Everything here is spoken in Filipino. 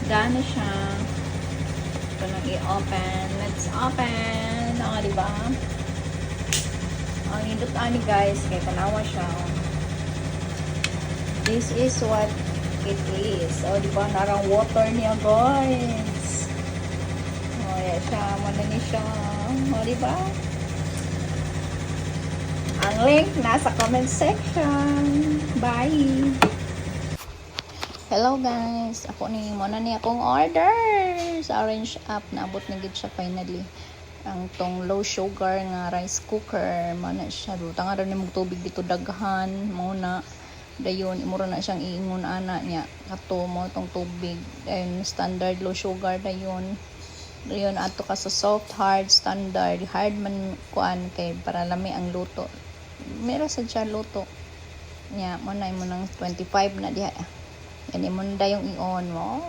Gano siya. Ito nang i-open. Let's open. O, diba? Ang hindot ani guys. Kaya tanawa siya. This is what it is. O, diba? Narang water niya guys. O, yan siya. Manani siya. O, diba? Ang link nasa comment section. Bye! Hello guys! Ako ni muna ni akong order sa Orange App. Naabot na gid siya finally. Ang tong low sugar nga rice cooker. Mana siya. Ruta nga rin mong tubig dito daghan. Muna. Dayon, imura na siyang iingon ana niya. Kato mo tong tubig. And standard low sugar dayon. Dayon ato ka sa soft, hard, standard. Hard man kuan kay para lami ang luto. Meron sa dyan luto. Nya, mo na mo ng 25 na diha. Yan mo na yung i-on mo.